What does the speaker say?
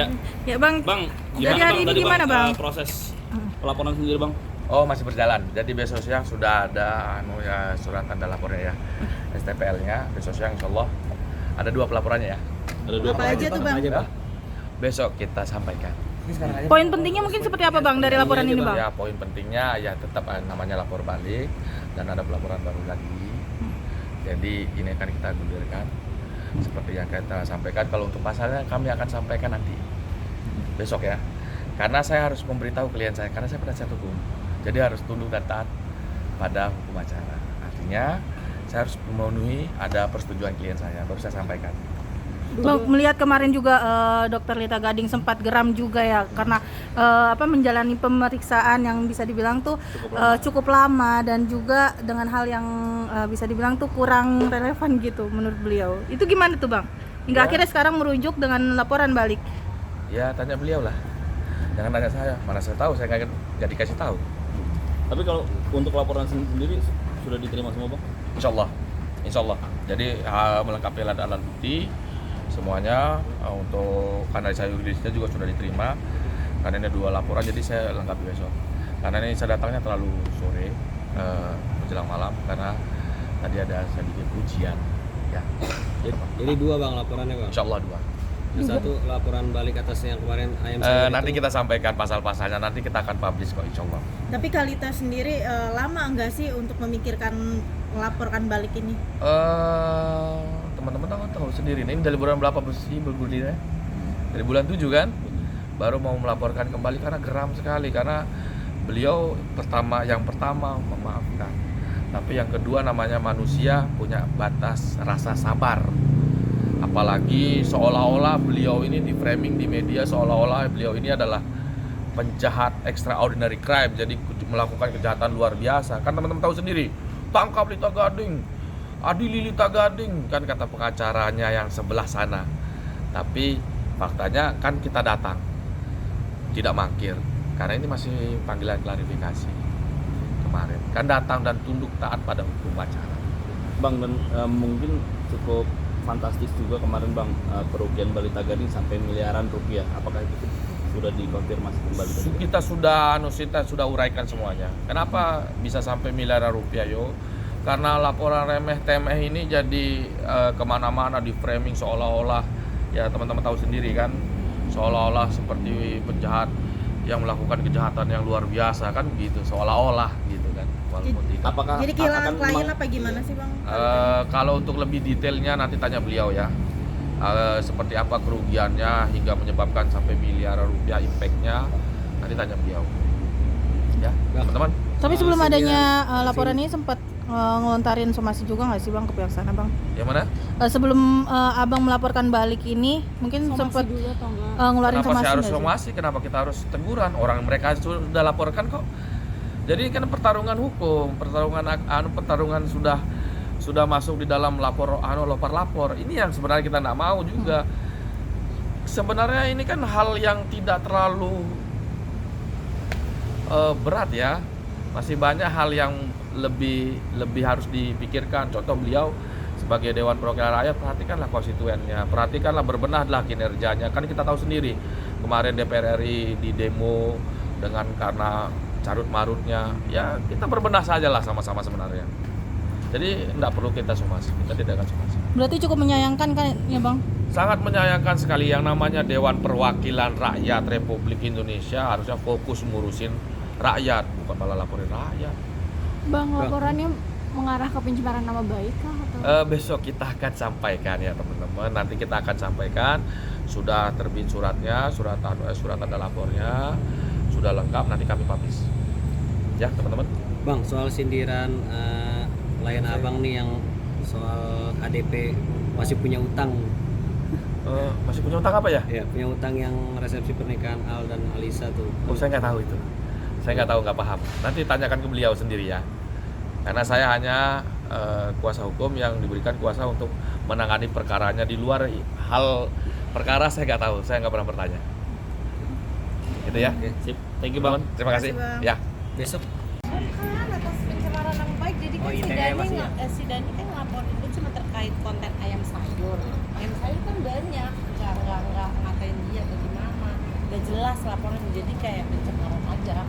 Ya. Ya Bang. Bang, Jadi hari ini tadi, gimana Bang? Proses pelaporan sendiri Bang? Oh, masih berjalan. Jadi besok siang sudah ada surat tanda lapornya ya. STPL-nya besok siang insyaallah ada 2 pelaporannya ya. Ada 2 Apa aja tuh Bang? Ya. Besok kita sampaikan. Poin pentingnya mungkin seperti apa Bang dari laporan ini Bang? Ya, poin pentingnya ya tetap namanya lapor balik dan ada pelaporan baru lagi. Jadi ini akan kita gulirkan seperti yang kita sampaikan. Kalau untuk pasalnya kami akan sampaikan nanti besok ya. Karena saya harus memberitahu klien saya karena saya penasihat hukum. Jadi harus tunduk dan taat pada hukum acara. Artinya saya harus memenuhi ada persetujuan klien saya baru saya sampaikan. Bang, melihat kemarin juga Dokter Lita Gading sempat geram juga ya karena menjalani pemeriksaan yang bisa dibilang tuh cukup lama dan juga dengan hal yang bisa dibilang tuh kurang relevan gitu menurut beliau. Itu gimana tuh Bang? Hingga akhirnya sekarang merujuk dengan laporan balik. Ya tanya beliau lah. Jangan tanya saya, mana saya tahu, saya nggak dikasih tahu. Tapi kalau untuk laporan sendiri sudah diterima semua Bang? Insya Allah. Jadi melengkapi alat bukti semuanya untuk karena saya yuridisnya juga sudah diterima karena ini 2 laporan jadi saya lengkapi besok. Karena ini saya datangnya terlalu sore menjelang malam karena tadi ada sedikit ujian ya. Jadi 2 Bang laporannya Bang? Insya Allah 2. Satu laporan balik atas yang kemarin ayam nanti kita sampaikan pasal-pasalnya, nanti kita akan publish kok insya Allah. Tapi Kalita sendiri lama nggak sih untuk memikirkan melaporkan balik ini? Teman-teman tahu sendiri ini dari bulan berapa sih bergulirnya? Dari bulan 7 kan? Baru mau melaporkan kembali karena geram sekali karena beliau yang pertama memaafkan. Tapi yang kedua namanya manusia punya batas rasa sabar. Apalagi seolah-olah beliau ini di framing di media seolah-olah beliau ini adalah penjahat extraordinary crime, jadi melakukan kejahatan luar biasa. Kan teman-teman tahu sendiri, tangkap Lita Gading, adili Lita Gading, kan kata pengacaranya yang sebelah sana. Tapi faktanya kan kita datang, tidak mangkir, karena ini masih panggilan klarifikasi kemarin. Kan datang dan tunduk taat pada hukum acara. Bang, dan mungkin cukup fantastis juga kemarin Bang, kerugian Balita Gading sampai miliaran rupiah. Apakah itu sudah dikonfirmasi kembali? Kita sudah uraikan semuanya. Kenapa bisa sampai miliaran rupiah yo? Karena laporan remeh temeh ini jadi kemana-mana di framing seolah-olah ya teman-teman tahu sendiri kan, seolah-olah seperti penjahat yang melakukan kejahatan yang luar biasa kan begitu, seolah-olah gitu kan. Walaupun tidak. Apakah jadi kehilangan klien apa gimana sih Bang? Kalau untuk lebih detailnya nanti tanya beliau ya. Seperti apa kerugiannya hingga menyebabkan sampai miliaran rupiah impactnya nanti tanya beliau. Ya, teman-teman. Tapi sebelum adanya laporan ini sempat ngelontarin somasi juga nggak sih Bang ke pihak sana Bang? Yang mana? Sebelum Abang melaporkan balik ini mungkin sempat ngeluarin kenapa somasi. Kenapa harus somasi? Kenapa kita harus teguran? Orang mereka sudah laporkan kok. Jadi kan pertarungan hukum, pertarungan sudah masuk di dalam lapor. Ini yang sebenarnya kita nggak mau juga. Sebenarnya ini kan hal yang tidak terlalu berat ya. Masih banyak hal yang lebih harus dipikirkan. Contoh beliau sebagai Dewan Perwakilan Rakyat, perhatikanlah konstituennya, perhatikanlah berbenahlah kinerjanya. Kan kita tahu sendiri kemarin DPR RI di demo dengan karena carut marutnya, ya kita berbenah saja lah sama-sama sebenarnya. Jadi tidak perlu kita somasi, kita tidak akan somasi. Berarti cukup menyayangkan kan ya Bang? Sangat menyayangkan sekali. Yang namanya Dewan Perwakilan Rakyat Republik Indonesia harusnya fokus ngurusin rakyat, bukan malah laporin rakyat. Bang, laporannya mengarah ke pencemaran nama baik kah? Atau? Besok kita akan sampaikan ya teman-teman. Nanti kita akan sampaikan sudah terbit suratnya, surat tanda lapornya sudah lengkap, nanti kami publish. Ya teman-teman. Bang, soal sindiran klien Abang nih yang soal ADP masih punya utang. Masih punya utang apa ya? Ya, punya utang yang resepsi pernikahan Al dan Alisa tuh. Oh, saya nggak tahu itu. Saya nggak tahu, nggak paham. Nanti tanyakan ke beliau sendiri ya. Karena saya hanya kuasa hukum yang diberikan kuasa untuk menangani perkaranya. Di luar hal perkara saya nggak tahu, saya nggak pernah bertanya. Gitu ya. Sip. Thank you Bang. Terima kasih. Bang. Ya. Besok Bukan atas pencemaran nama baik, jadi kan si Dani kan ngelaporin itu cuma terkait konten ayam sayur kan banyak, nggak ngatain dia atau gimana. jelas laporan, jadi kayak pencemaran aja.